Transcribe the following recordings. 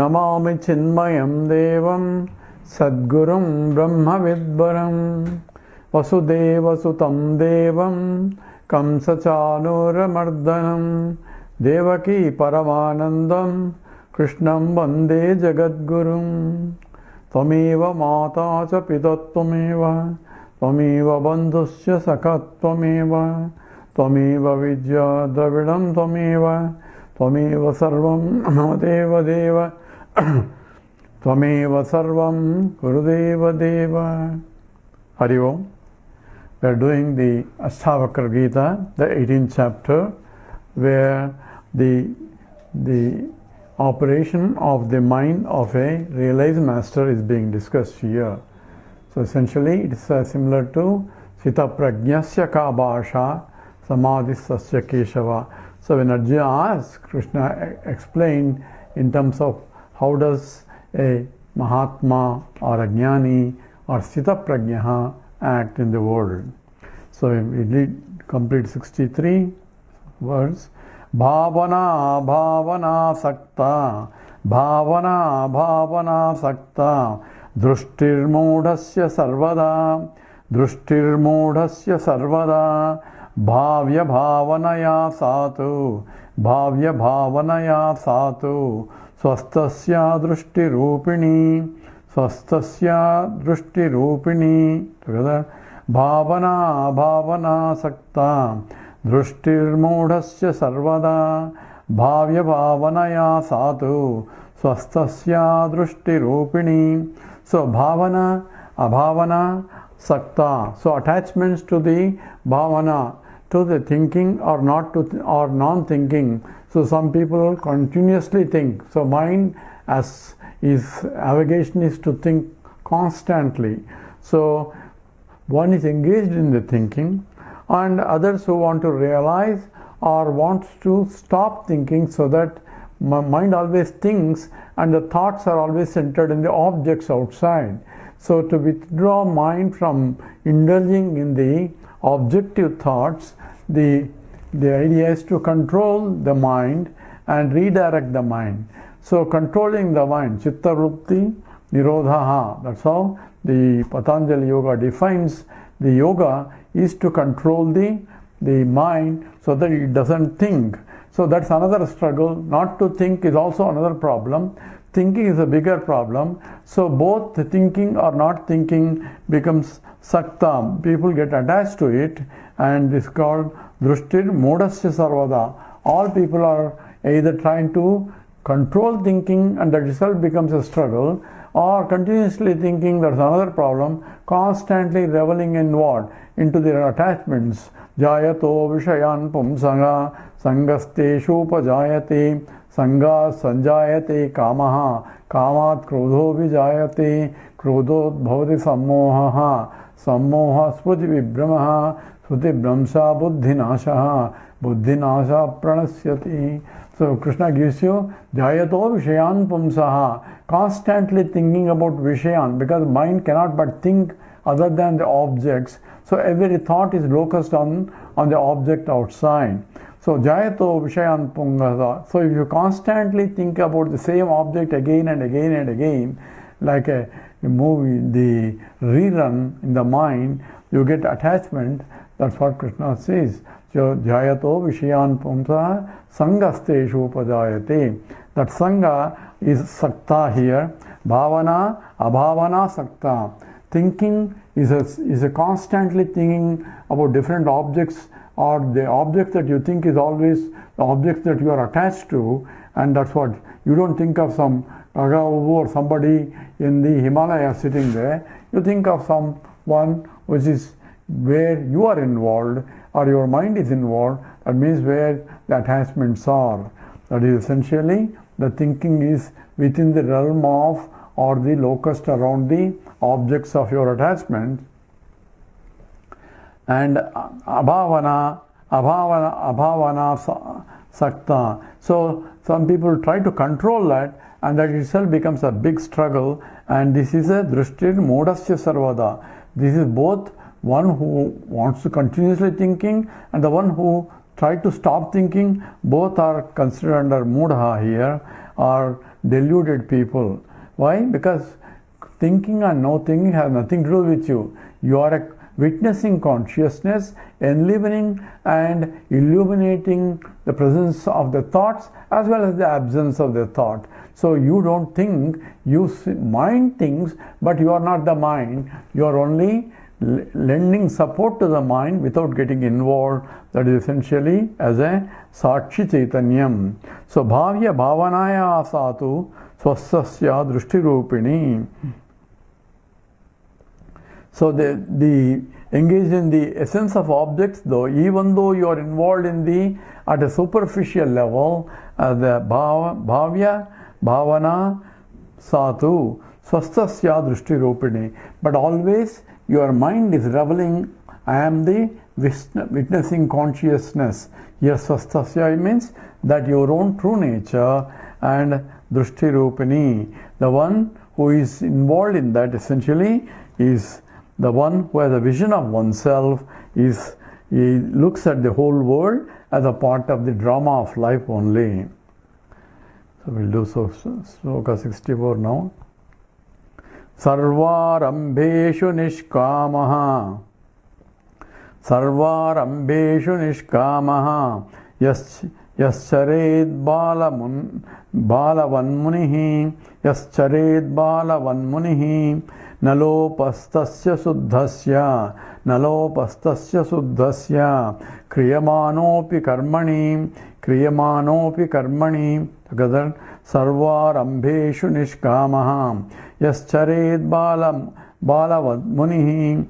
Namami Chinmayam Devam Sadgurum Brahma Vidbaram Vasudeva Sutam Devam Kamsachanuramardanam Devaki Paramanandam Krishnam Vande Jagadgurum Tvameva Mata Cha Pitattvameva Tvameva Bandhusya Sakattvameva Tvameva Vidya Dravidam Tvameva Tvameva Sarvam Deva Deva Tvameva Sarvam Gurudeva Deva. Hari Om. We are doing the Ashtavakra Gita, the 18th chapter, where the operation of the mind of a realized master is being discussed here. So essentially it is similar to Sita Prajnasya Ka Bhasha Samadhisasya Keshava. So when Arjuna asked, Krishna explained in terms of how does a Mahatma or a Jnani or Sita Prajnaha act in the world. So we did complete 63 words. Bhavana Bhavana Sakta Bhavana Bhavana Sakta Drushtir Mudhasya Sarvada Drushtir Mudhasya Sarvada Bhavya Bhavanaya Satu Bhavya Bhavanaya Satu Swastasya Drushti Rupini Swastasya Drushti Rupini. Together. Bhavana Bhavana Sakta Drushtir Mudhasya Sarvada Bhavya Bhavanaya Satu Swastasya Drushti Rupini. So Bhavana, Abhavana, Sakta. So attachments to the Bhavana, to the thinking or not to or non-thinking. So some people continuously think. So mind as is avocation is to think constantly. So one is engaged in the thinking, and others who want to realize or wants to stop thinking, so that mind always thinks and the thoughts are always centered in the objects outside. So to withdraw mind from indulging in the objective thoughts, the idea is to control the mind and redirect the mind. So controlling the mind, Chitta Vrutti Nirodhaha, that's how the Patanjali Yoga defines the yoga, is to control the mind so that it doesn't think. So that's another struggle. Not to think is also another problem. Thinking is a bigger problem. So both the thinking or not thinking becomes sakta. People get attached to it, and this is called drushtir modasya sarvada. All people are either trying to control thinking, and that itself becomes a struggle, or continuously thinking, that's another problem. Constantly reveling in what? Into their attachments. Jayato vishayan pumsanga sangasteshu upajayate sanga sanjayate kamaha kamat krodho vijayate krodho bhavati sammohaha sammoha sputi vibramaha sputi bramsa buddhinashaha buddhinasha pranasyati. So Krishna gives you Jayato Vishayan Pumsaha, constantly thinking about Vishayan, because mind cannot but think other than the objects. So every thought is locused on the object outside. So Jayato Vishayan Pumsaha. So if you constantly think about the same object again and again and again, like a movie, the rerun in the mind, you get attachment. That's what Krishna says. Jayato Vishayan Pumsa Sangasteshu Upajayate. That Sangha is Sakta here. Bhavana, Abhavana Sakta. Thinking is a constantly thinking about different objects, or the object that you think is always the object that you are attached to, and that's what you don't think of some Agavu or somebody in the Himalaya sitting there. You think of someone which is where you are involved, or your mind is involved. That means where the attachments are. That is essentially the thinking is within the realm of, or the locus around the objects of your attachment. And abhavana sakta. So some people try to control that, and that itself becomes a big struggle. And this is a drishtir modasya sarvada. This is both one who wants to continuously thinking and the one who try to stop thinking. Both are considered under mudha here, or deluded people. Why? Because thinking and no thinking has nothing to do with you. You are a witnessing consciousness, enlivening and illuminating the presence of the thoughts as well as the absence of the thought. So you don't think, mind thinks, but you are not the mind. You are only lending support to the mind without getting involved. That is essentially as a Sakshi Chaitanyam. So Bhavya Bhavanaya Asatu Swastasya Drushti Rupini. So the engaged in the essence of objects, though, even though you are involved in the at a superficial level, the bhavya, bhavana, satu, swastasya drushti rupini. But always your mind is reveling, I am the witnessing consciousness. Here swastasya means that your own true nature, and drushti rupini, the one who is involved in that essentially is the one who has a vision of oneself, he looks at the whole world as a part of the drama of life only. So we'll do Sloka 64 now. Sarvarambeshu nishkamaha, Sarvarambeshu nishkamaha, Yaschared balavanmunihi, Yaschared balavanmunihi, Nalopastasya suddhasya, Nalopastasya suddhasya, Kriyamanopi karmani, together, Sarvarambeshu nishkamaha, Yaschared balavanmunihi,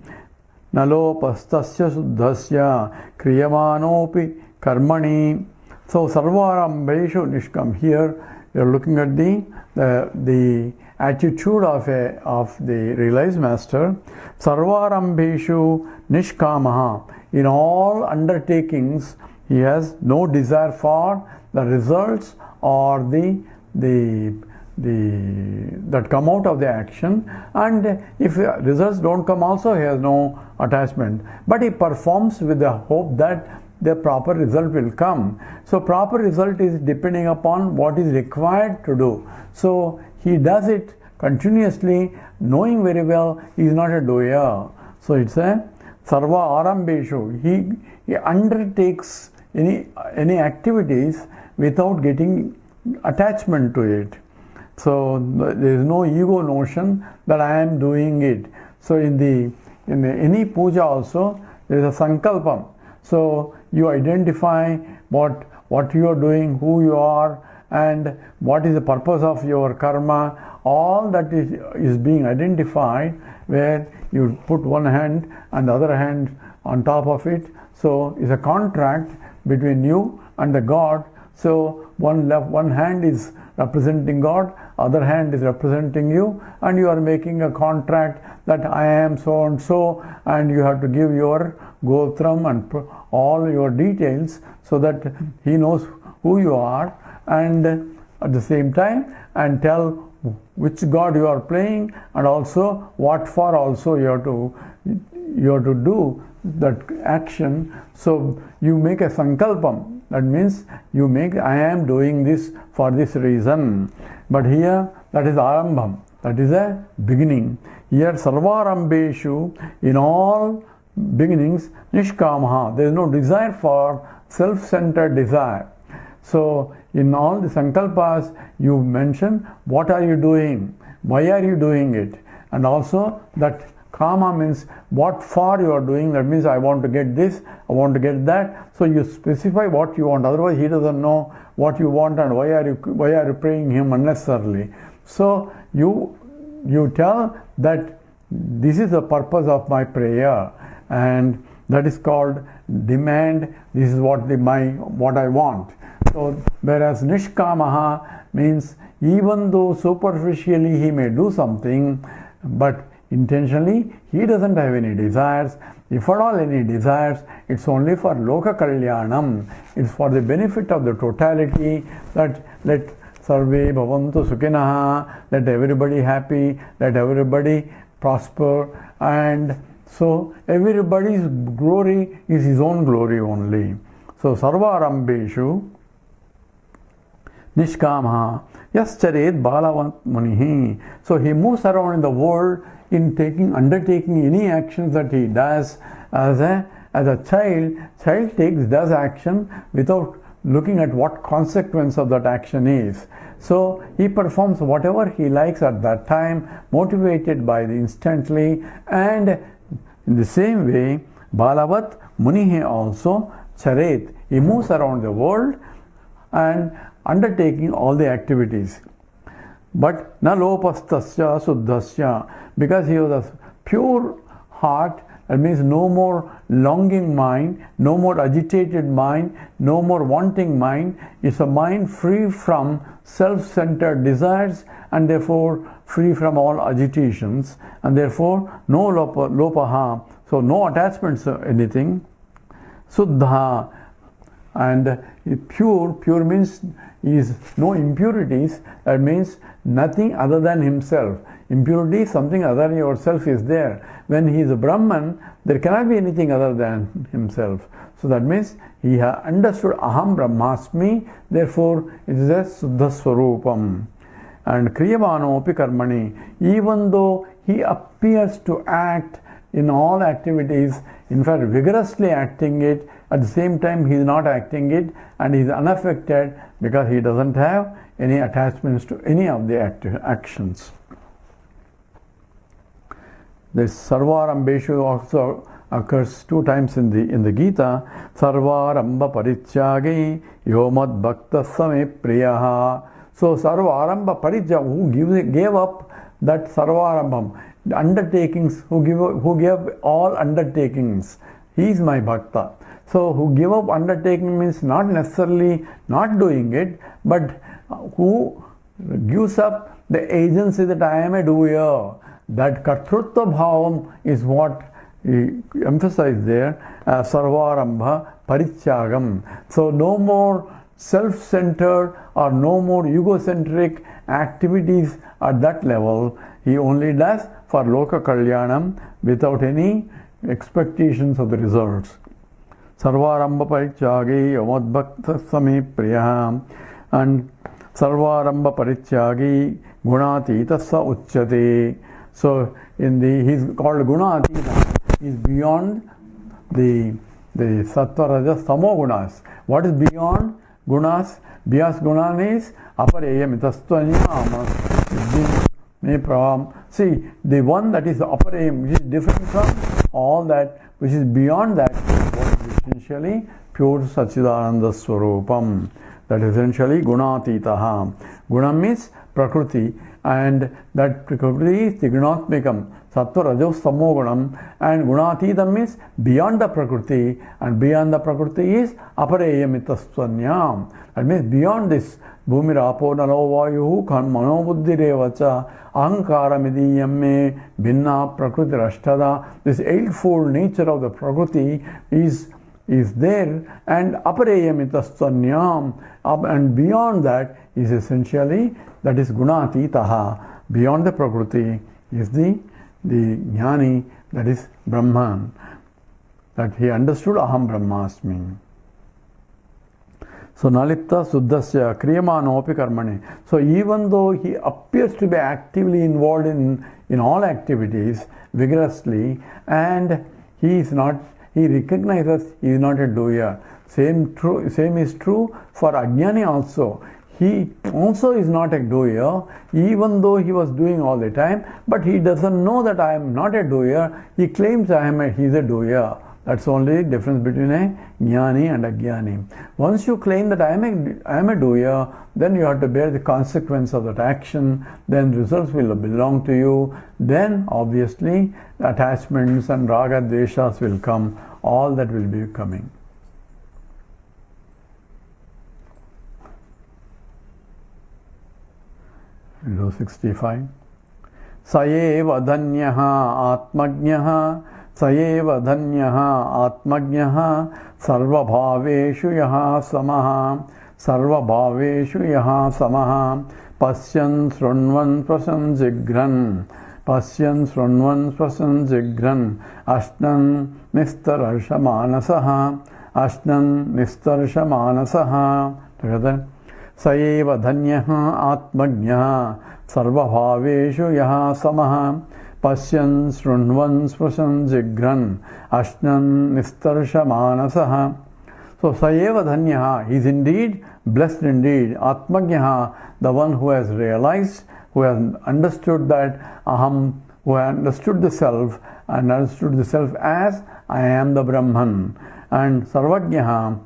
Nalopastasya suddhasya, Kriyamanopi karmani. So Sarvarambeshu nishkam. Here you are looking at the attitude of the realized master. Sarvarambeshu nishkamaha. In all undertakings, he has no desire for the results or that come out of the action, and if results don't come also, he has no attachment. But he performs with the hope that the proper result will come. So proper result is depending upon what is required to do. So he does it continuously, knowing very well he is not a doer. So it's a sarva arambeshu. He undertakes any activities without getting attachment to it. So there is no ego notion that I am doing it. So in any puja also there is a sankalpam. So you identify what you are doing, who you are, and what is the purpose of your karma. All that is being identified, where you put one hand and the other hand on top of it. So it's a contract between you and the God. So one hand is representing God, other hand is representing you, and you are making a contract that I am so and so, and you have to give your gotram and all your details so that he knows who you are, and at the same time and tell which God you are playing, and also what for also you have to do that action. So you make a sankalpam. That means you make, I am doing this for this reason. But here that is arambham, that is a beginning. Here sarvarambeshu, in all beginnings, nishkamaha, there is no desire for self-centered desire. So in all the sankalpas you mention what are you doing, why are you doing it, and also that kama means what for you are doing. That means I want to get this, I want to get that. So you specify what you want, otherwise he doesn't know what you want and why are you praying him unnecessarily. So you tell that this is the purpose of my prayer, and that is called demand. This is what I want. So whereas nishkamaha means even though superficially he may do something, but intentionally he doesn't have any desires. If at all any desires, it's only for loka kalyanam. It's for the benefit of the totality, that let sarve bhavantu sukhinaha, let everybody happy, let everybody prosper, and so everybody's glory is his own glory only. So sarvarambeshu Nishkamaha Yascharet Balavat Munihi. So he moves around in the world in undertaking any actions that he does as a child. Child does action without looking at what consequence of that action is. So he performs whatever he likes at that time, motivated by the instantly, and in the same way, Balavat Munihi also Charet. He moves around the world and undertaking all the activities. But na lopastasya suddhasya, because he was a pure heart, that means no more longing mind, no more agitated mind, no more wanting mind. It's a mind free from self-centered desires and therefore free from all agitations, and therefore no lopaha, so no attachments to anything. Suddha, and pure means is no impurities. That means nothing other than himself. Impurity is something other than yourself is there. When he is a Brahman, there cannot be anything other than himself. So that means he has understood Aham Brahmasmi, therefore it is a Suddha Swarupam. And Kriyamanopi Karmani, even though he appears to act in all activities, in fact vigorously acting it, at the same time he is not acting it and he is unaffected because he doesn't have any attachments to any of the actions. This Sarvarambeshu also occurs 2 times in the Gita. Sarvaramba Parichyagi Yomad Bhakta Same Priyaha. So Sarvaramba Parijya, who gave up that Sarvarambam, the undertakings, who gave all undertakings, he is my Bhakta. So who give up undertaking means not necessarily not doing it, but who gives up the agency that I am a doer. That Kartrutva Bhavam is what he emphasized there, Sarvarambha Parityagam. So no more self-centered or no more egocentric activities at that level. He only does for Loka Kalyanam without any expectations of the results. Sarvarambha Parityagi Yamadbhakta Sami Priyam, and Sarvarambha Parityagi Gunatita Sa Uchyate. So he's called Gunatita. He's beyond the Sattva Rajas Tamo Gunas. What is beyond Gunas? Beyond Gunan is Apareyam Itastvanyam. See, the one that is the Apareyam, which is different from all that, which is beyond that, what is essentially pure Sachidananda Swarupam. That is essentially Gunatitaha. Gunam means Prakriti, and that Prakriti is the Gunatmikam, Sattva Rajos Tamo Gunam, and Gunatitam means beyond the Prakriti, and beyond the Prakriti is Apareyam Itastvanyam. That means beyond this, Bhumirapo Nalo Vayuhu Manobuddhirevacha Ahankaramidiyam me Bhinna Prakriti Rashtada. This eightfold nature of the Prakriti is there, and Apareyam Itastvanyam, and beyond that is essentially, that is Gunatitaha. Beyond the Prakriti is the Jnani, that is Brahman, that he understood Aham Brahmasmi. So Nalipta Suddhasya Kriyamanopi Karmani. So even though he appears to be actively involved in all activities vigorously, and he recognizes he is not a doer. Same is true for Ajnani also. He also is not a doer, even though he was doing all the time, but he doesn't know that I am not a doer. He claims he's a doer. That's only the difference between a Jnani and a Jnani. Once you claim that I am a doer, then you have to bear the consequence of that action, then results will belong to you, then obviously attachments and raga dveshas will come, all that will be coming. Below 65. Sayeva dhanyaha atmajnaha Sayeva dhanyaha atmajnaha sarva bhaveshu yaha samaha sarva bhaveshu yaha samaha pasyan srunvan prasan jigran pasyan srunvan prasan jigran ashnan nistarsha manasaha ashnan nistarsha manasaha. Together. Sayeva dhanyaha atmagnya sarvabhaveshu yaha samaha pasyan srunvan sprusan jigran ashnan nistarsha manasaha. So Sayeva dhanyaha, he is indeed blessed indeed. Atmagyaha, the one who has realized, who has understood that aham, who has understood the self and understood the self as I am the Brahman. And Sarvagyaha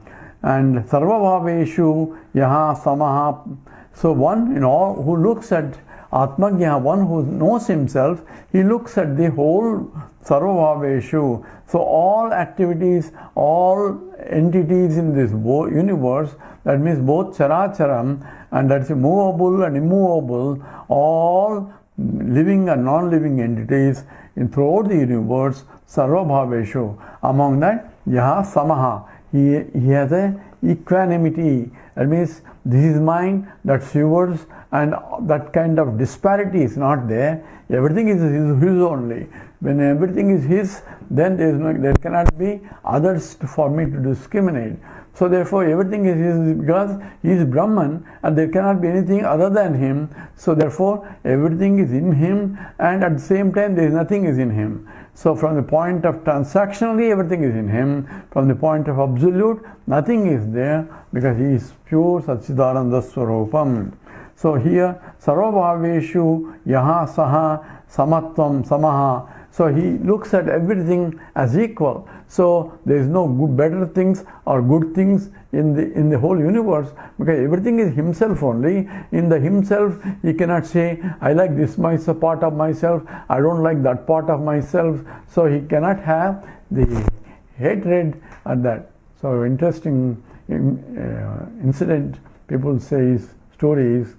and Sarvabhaveshu Yaha Samaha. So one in all who looks at Atmagyaha, one who knows himself, he looks at the whole Sarvabhaveshu. So all activities, all entities in this universe, that means both Characharam, and that's movable and immovable, all living and non-living entities throughout the universe, Sarvabhaveshu. Among that, Yaha Samaha, he has a equanimity. That means this is mine, that's yours, and that kind of disparity is not there. Everything is his only. When everything is his, then there cannot be others for me to discriminate. So therefore everything is his because he is Brahman and there cannot be anything other than him. So therefore everything is in him and at the same time there is nothing is in him. So from the point of transactionally everything is in him. From the point of absolute nothing is there because he is pure Satchidananda Swarupam. So here Sarvabhaveshu Yaha Saha Samatvam Samaha. So he looks at everything as equal. So there is no better things or good things in the whole universe because everything is himself only. In the himself, he cannot say, I like this part of myself, I don't like that part of myself. So he cannot have the hatred at that. So interesting incident, people say stories.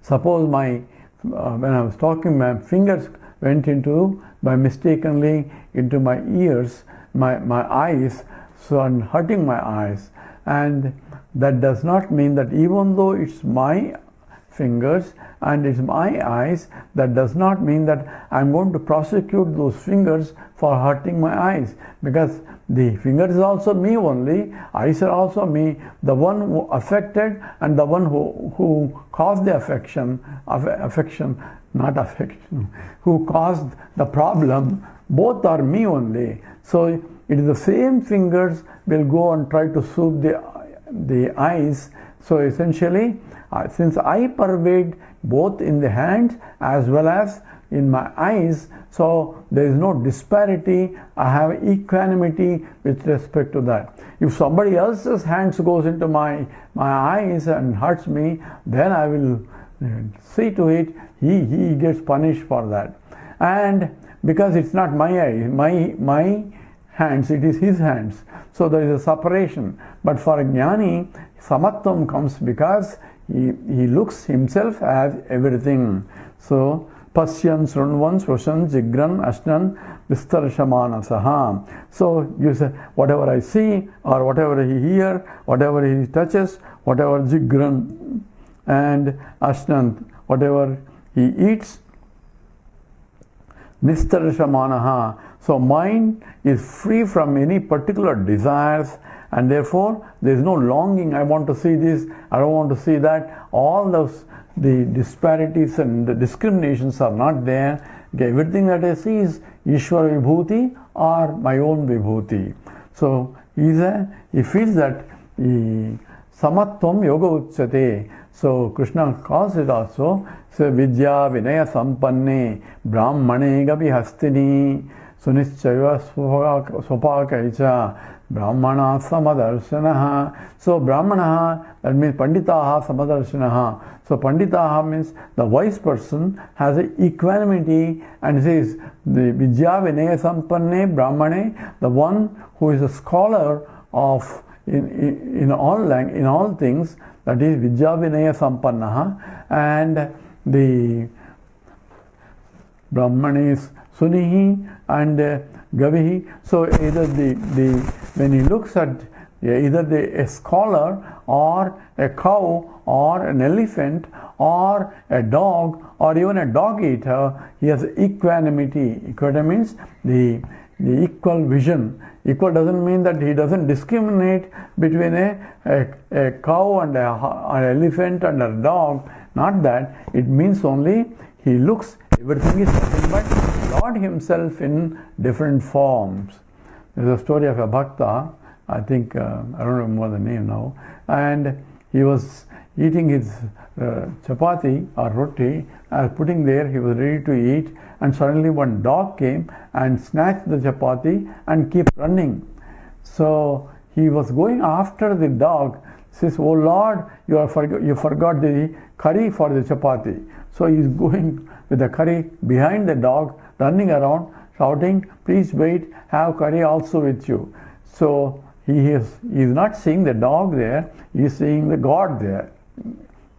Suppose when I was talking, my fingers went mistakenly into my ears, my eyes, so I'm hurting my eyes. And that does not mean that even though it's my fingers and it's my eyes, that does not mean that I'm going to prosecute those fingers for hurting my eyes, because the fingers is also me only, eyes are also me. The one who affected and the one who caused the who caused the problem, both are me only. So it is the same fingers will go and try to soothe the eyes. So essentially, since I pervade both in the hands as well as in my eyes, so there is no disparity. I have equanimity with respect to that. If somebody else's hands goes into my eyes and hurts me, then I will see to it he gets punished for that. And because it's not my eyes, my hands, it is his hands. So there is a separation. But for a jnani, samatvam comes because he looks himself as everything. So pasyan srunvan svashan jigran ashnan vistarshamanasaha. So you say, whatever I see or whatever he hears, whatever he touches, whatever jigran and ashnan, whatever he eats, nistarshamanaha. So mind is free from any particular desires, and therefore there is no longing. I want to see this, I don't want to see that. All the disparities and the discriminations are not there. Okay, everything that I see is Ishvara Vibhuti or my own Vibhuti. So he feels that Samatvam Yoga Uchyate. So Krishna calls it also. So Vidya Vinaya Sampanne Brahmane Gabi Hastini Sunischaiva Swapakaicha Brahmana Samadarshanaha. So Brahmana, that means Panditaha Samadarshanaha. So Panditaha means the wise person has an equanimity and says the Vidya Vinaya Sampanne Brahmane, the one who is a scholar of in all things, that is Vidya Vinaya Sampannaha, and the Brahman is Sunihi and Gavihi. So either when he looks at either a scholar or a cow or an elephant or a dog or even a dog eater, he has equanimity. Equanimity means the equal vision. Equal doesn't mean that he doesn't discriminate between a cow and an elephant and a dog. Not that. It means only he looks, everything is nothing but Lord himself in different forms. There's a story of a bhakta, I think, I don't remember the name now, and he was eating his chapati or roti, putting there, he was ready to eat, and suddenly one dog came and snatched the chapati and kept running. So he was going after the dog, says, "Oh Lord, you forgot the curry for the chapati." So he is going with the curry behind the dog, running around, shouting, "Please wait, have curry also with you." So he is not seeing the dog there, he is seeing the God there,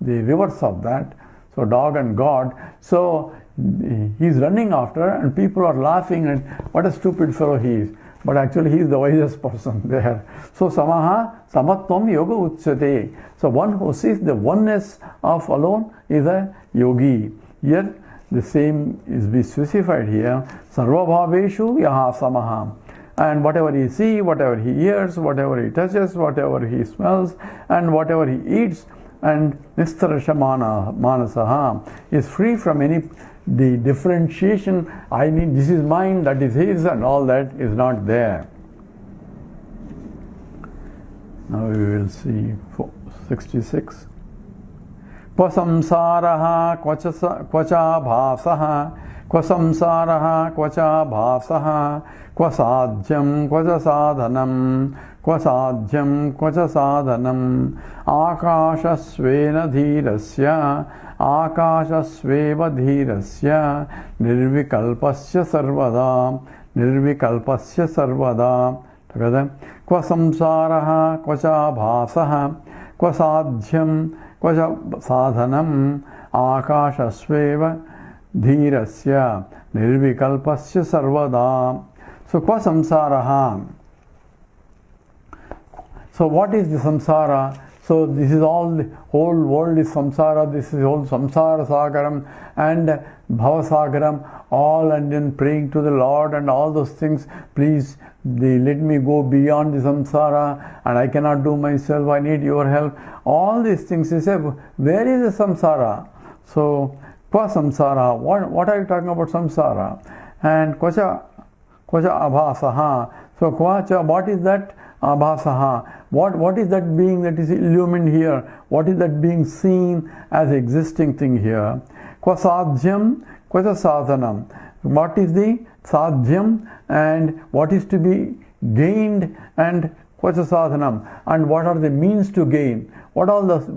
the reverse of that. So dog and God. So he is running after, and people are laughing, and what a stupid fellow he is. But actually he is the wisest person there. So samaha samatvam yoga uchyate. So one who sees the oneness of alone is a yogi. Here the same is be specified here. Sarva bhaveshu yaha samaha. And whatever he sees, whatever he hears, whatever he touches, whatever he smells, and whatever he eats, and nistarasha manasaha, is free from the differentiation. I need, this is mine, that is his, and all that is not there. Now we will see 66. Kva samsaraha kvacha bhasaha, kva samsaraha kvacha bhasaha, kva sadhyam kvacha sadhanam, kva sadhyam kvacha sadhanam, akashasvena dhirasya, akashasveva dhirasya, nirvikalpasya sarvada, nirvikalpasya sarvada. Together. Kva samsaraha kvacha bhasaha, kva sadhyam kvacha sadhanam, akashasveva dhirasya, nirvikalpasya sarvada. So kva samsaraha. So what is the samsara? So this is all, the whole world is samsara, this is whole samsara sagaram and bhava sagaram, all, and then praying to the Lord and all those things. Please let me go beyond the samsara, and I cannot do myself, I need your help. All these things, he said, where is the samsara? So kva samsara, what are you talking about samsara? And kvacha abhasaha. So kvacha, what is that? Abhasaha. What is that being that is illumined here? What is that being seen as existing thing here? Kva sadhyam, kvacha sadhanam. What is the sadhyam and what is to be gained, and kvacha sadhanam, and what are the means to gain? What does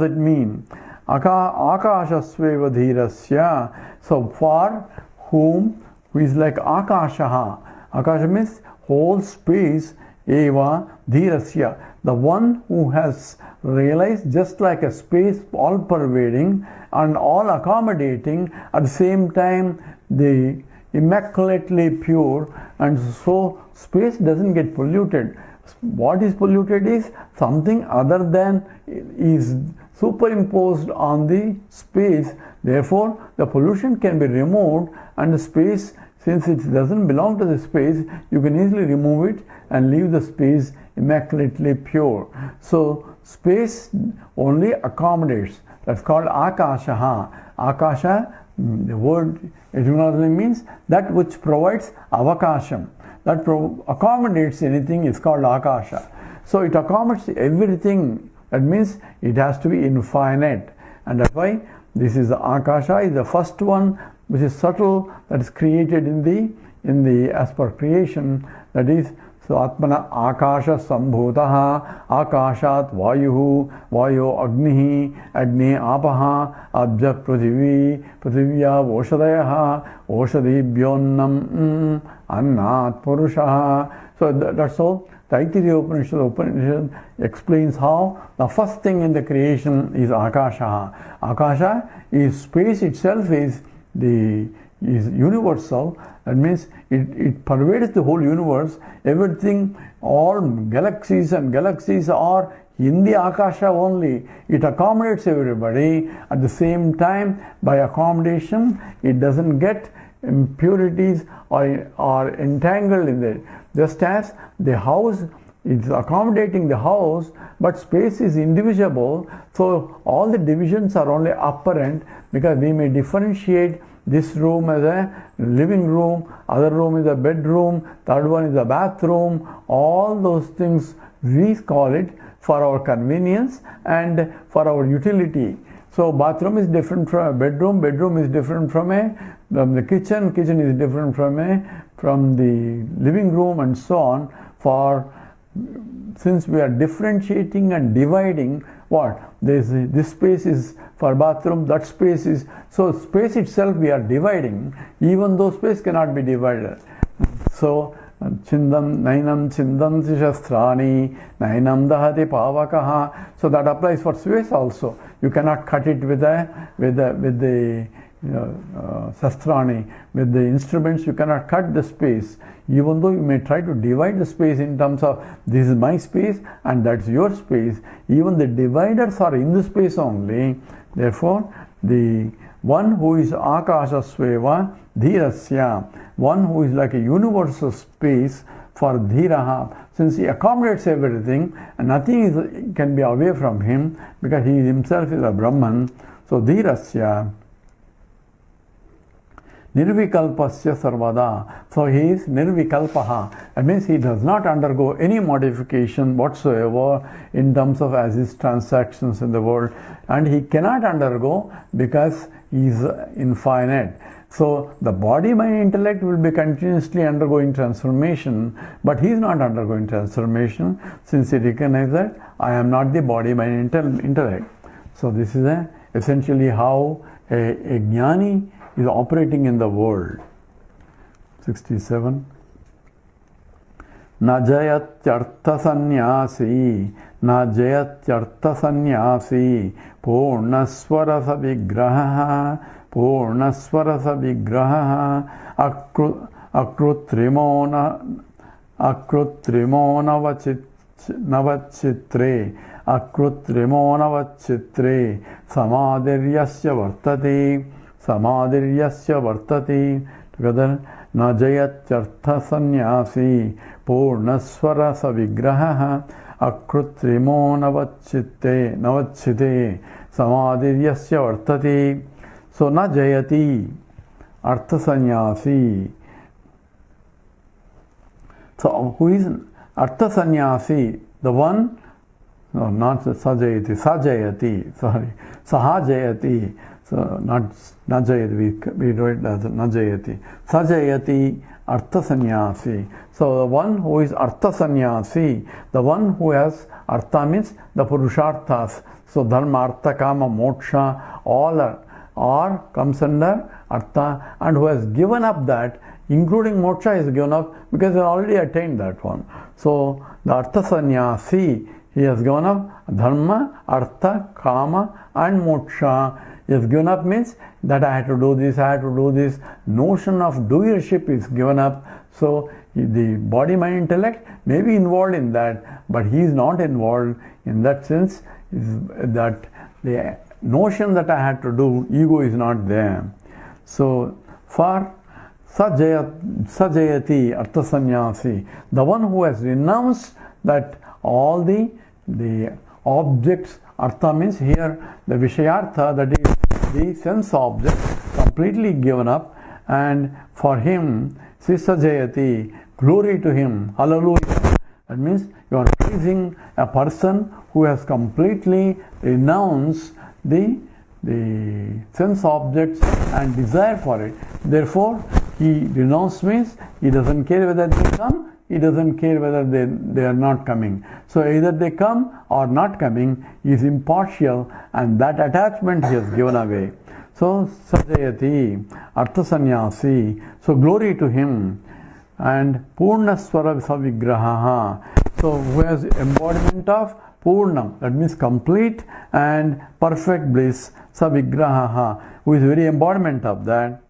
it mean? Akashasveva dhirasya. So for whom, who is like akashaha. Akasha means whole space. Eva dhirasya, the one who has realized just like a space, all pervading and all accommodating, at the same time the immaculately pure, and so space doesn't get polluted. What is polluted is something other than is superimposed on the space. Therefore the pollution can be removed, and the space, since it doesn't belong to the space, you can easily remove it and leave the space immaculately pure. So space only accommodates. That's called akashaha. Akasha, the word etymologically means that which provides avakasham. That accommodates anything is called akasha. So it accommodates everything. That means it has to be infinite. And that's why this is the akasha, is the first one which is subtle, that is created in the as per creation. That is, so Atmana akasha sambhutaha, akashat vayuhu, vayo agnihi, agni apaha, abja prithivi, prithivya voshadayaha, voshadibhyonnam annat purushaha. So that's all. Taittiriya Upanishad explains how the first thing in the creation is akasha. Akasha is space itself, is universal. That means it pervades the whole universe. Everything, all galaxies and galaxies are in the akasha only. It accommodates everybody. At the same time, by accommodation, it doesn't get impurities are entangled in it. Just as the house is accommodating the house, but space is indivisible, so all the divisions are only apparent, because we may differentiate this room as a living room, other room is a bedroom, third one is a bathroom. All those things we call it for our convenience and for our utility. So bathroom is different from a bedroom, bedroom is different from the kitchen, kitchen is different from the living room, and so on. Since we are differentiating and dividing, this space is for bathroom, that space is, so space itself we are dividing, even though space cannot be divided. So Chindam Nainam Chindanti Shastrani Nainam Dahati Pavakaha. So that applies for space also. You cannot cut it with the Shastrani, with the instruments. You cannot cut the space, even though you may try to divide the space in terms of this is my space and that's your space. Even the dividers are in the space only. Therefore, the one who is Akasha Sveva Dhirasya, one who is like a universal space for Dhiraha, since he accommodates everything and nothing can be away from him, because he himself is a Brahman. So Dhirasya Nirvikalpasya Sarvada. So he is Nirvikalpaha. That means he does not undergo any modification whatsoever in terms of as his transactions in the world, and he cannot undergo because he is infinite. So the body, mind, intellect will be continuously undergoing transformation, but he is not undergoing transformation, since he recognizes that I am not the body, mind, intellect. So this is essentially how a jnani is operating in the world. 67. Najayatyartha sannyasi, najayatyartha sannyasi, purnaswarasa vigraha, purnaswarasa vigraha, akrutrimona navachitre, akrutrimona navachitre, samadhiryasya vartate, samadhiryasya vartate. Together, najayatyartha sannyasi, purnaswarasa vigraha, akrutrimo navachite, samadhiryasya vartate. So najayati, artha sannyasi. So who is artha sannyasi? The one, no, not sajayati, sajayati, sorry, sahajayati. So not najayati, we write as najayati. Sajayati artha sannyasi. So the one who is artha sannyasi, the one who has artha means the purusharthas. So dharma, artha, kama, moksha, all are comes under artha, and who has given up that, including moksha is given up because he already attained that one. So the artha sannyasi, he has given up dharma, artha, kama and moksha. He has given up means that I had to do this, I had to do this. Notion of doership is given up. So the body, mind, intellect may be involved in that, but he is not involved in that sense. Is that the notion that I had to do, ego is not there. So for sajayati artha sannyasi, the one who has renounced that all the objects, artha means here the vishayartha, that is the sense object, completely given up, and for him sajayati, glory to him, hallelujah. That means you are praising a person who has completely renounced the sense objects and desire for it. Therefore, he renounced means he doesn't care whether they come, he doesn't care whether they are not coming. So either they come or not coming, he is impartial, and that attachment he has given away. So sajayati, artha sannyasi, so glory to him. And purnaswara savigraha, so who has embodiment of Purnam, that means complete and perfect bliss, Savigraha, who is very embodiment of that.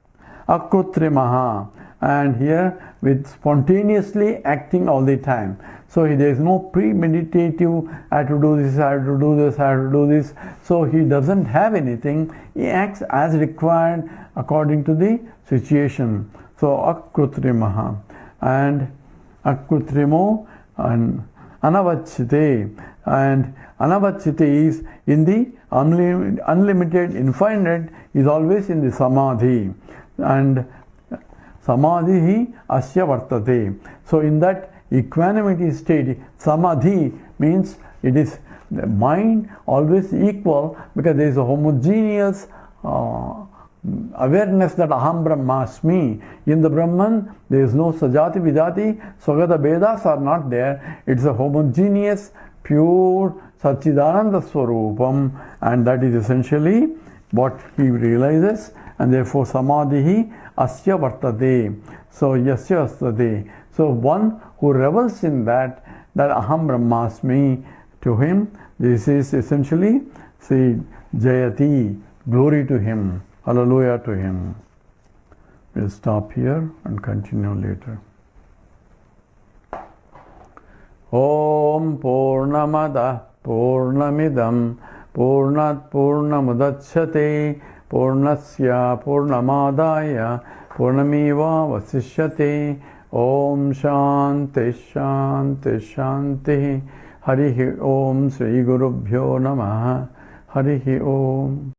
Akrutrimaha, and here with spontaneously acting all the time. So there is no premeditative, I have to do this, I have to do this, I have to do this. So he doesn't have anything. He acts as required according to the situation. So akrutrimaha and akrutrimo and anavachite, and anavachite is in the unlimited, infinite, is always in the samadhi, and samadhi asya vartate. So in that equanimity state, samadhi means it is the mind always equal, because there is a homogeneous awareness that aham brahmasmi. In the Brahman there is no sajati vijati, swagata vedas are not there. It's a homogeneous, pure Satchidananda Swarupam, and that is essentially what he realizes, and therefore samadhi asya vartate. So yasya astate. So one who revels in that aham brahmasmi, to him this is essentially, say, jayati, glory to him, hallelujah to him. We'll stop here and continue later. Om Purnamada Purnamidam Purnat Purnamudachyate Purnasya Purnamadaya Purnamiva Vasishyate. Om Shanti Shanti Shanti. Harihi Om Sri Gurubhyo Namaha. Harihi Om.